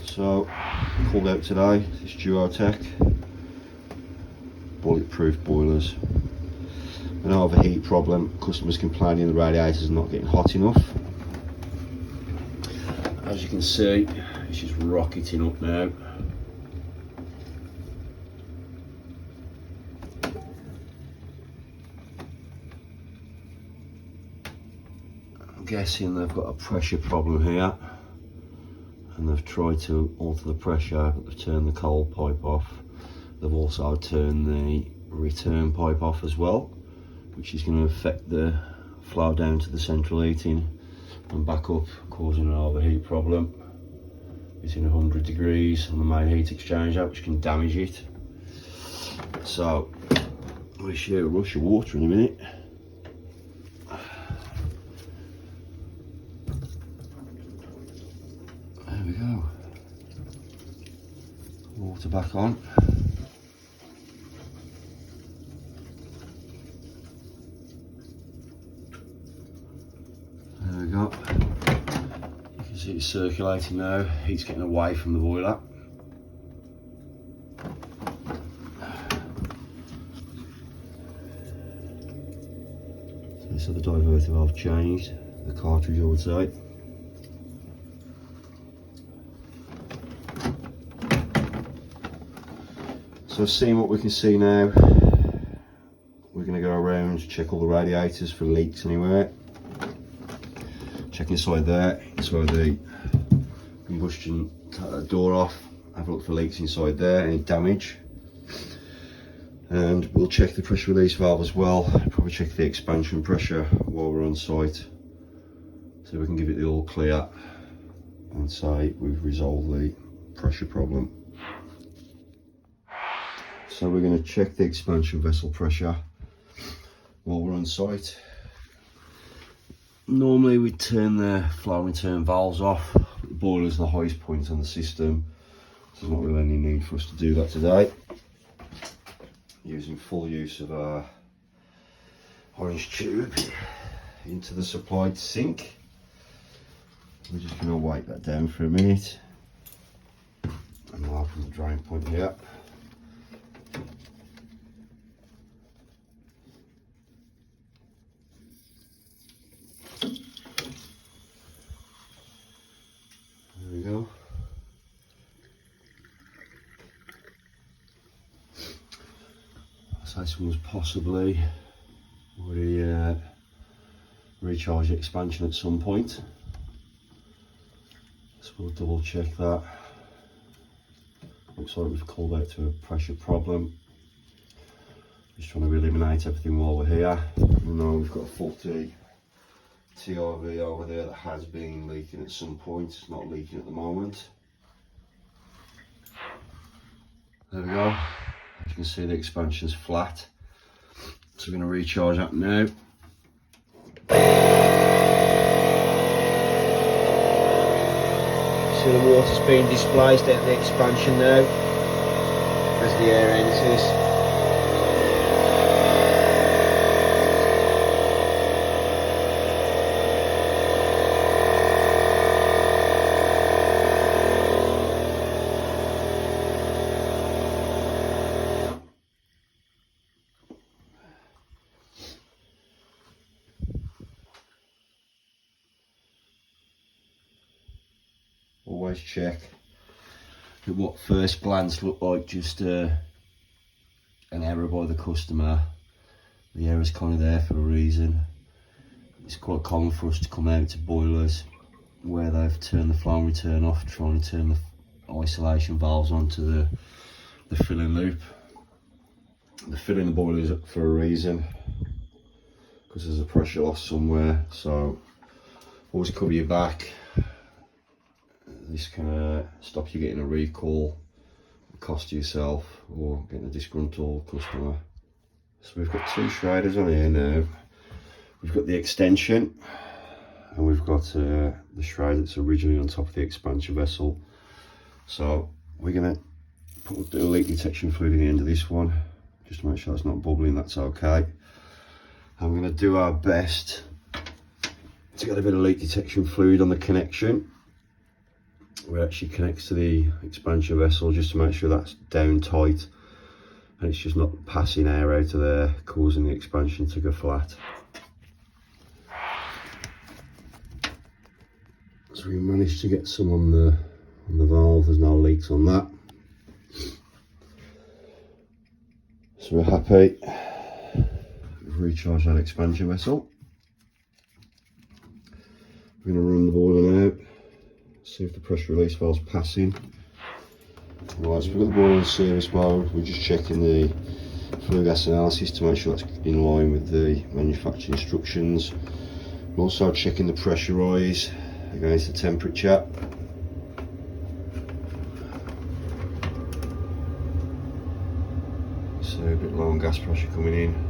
So, called out today, this duotec, bulletproof boilers. An overheat problem, customers complaining the radiators are not getting hot enough. As you can see, it's just rocketing up now. I'm guessing they've got a pressure problem here, and they've tried to alter the pressure, but they've turned the cold pipe off. They've also turned the return pipe off as well, which is going to affect the flow down to the central heating and back up, causing an overheat problem. It's in 100 degrees on the main heat exchanger, which can damage it. So we'll shoot a rush of water in a minute. There we go. Water back on. There we go. You can see it's circulating now. Heat's getting away from the boiler. So the diverter valve changed, the cartridge I would say. So seeing what we can see now, we're going to go around, check all the radiators for leaks anywhere. Check inside there, inside the combustion door off, have a look for leaks inside there, any damage. And we'll check the pressure release valve as well, probably check the expansion pressure while we're on site, so we can give it the all clear and say we've resolved the pressure problem. So we're going to check the expansion vessel pressure while we're on site. Normally we'd turn the flow return valves off, the boiler's the highest point on the system, so there's not really any need for us to do that today. Using full use of our orange tube into the supplied sink. We're just going to wipe that down for a minute, and we'll open the drain point here. There we go. So this one's possibly already recharged the expansion at some point. So we'll double check that. Looks like we've called out to a pressure problem. Just trying to eliminate everything while we're here. We know we've got a faulty TRV over there that has been leaking at some point. It's not leaking at the moment. There we go. As you can see, the expansion's flat. So we're going to recharge that now. So the water's being displaced out of the expansion now as the air enters. Always check at what first glance looked like just an error by the customer. The error's kind of there for a reason. It's quite common for us to come out to boilers where they've turned the flow and return off, trying to turn the isolation valves onto the filling loop. They're filling the boilers up for a reason, because there's a pressure loss somewhere. So always cover your back. This can stop you getting a recall, cost yourself, or getting a disgruntled customer. So we've got two shredders on here now. We've got the extension, and we've got the shred that's originally on top of the expansion vessel. So we're going to put a leak detection fluid in the end of this one, just to make sure it's not bubbling. That's okay. And we're going to do our best to get a bit of leak detection fluid on the connection. where it actually connects to the expansion vessel, just to make sure that's down tight and it's just not passing air out of there, causing the expansion to go flat. So we managed to get some on the valve. There's no leaks on that, so we're happy. We've recharged that expansion vessel. We're going to run the boiler now, see if the pressure release valve's passing. Right, so we've got the boiler in service mode. We're just checking the flue gas analysis to make sure that's in line with the manufacturing instructions. We're also checking the pressure rise against the temperature. So a bit low on gas pressure coming in.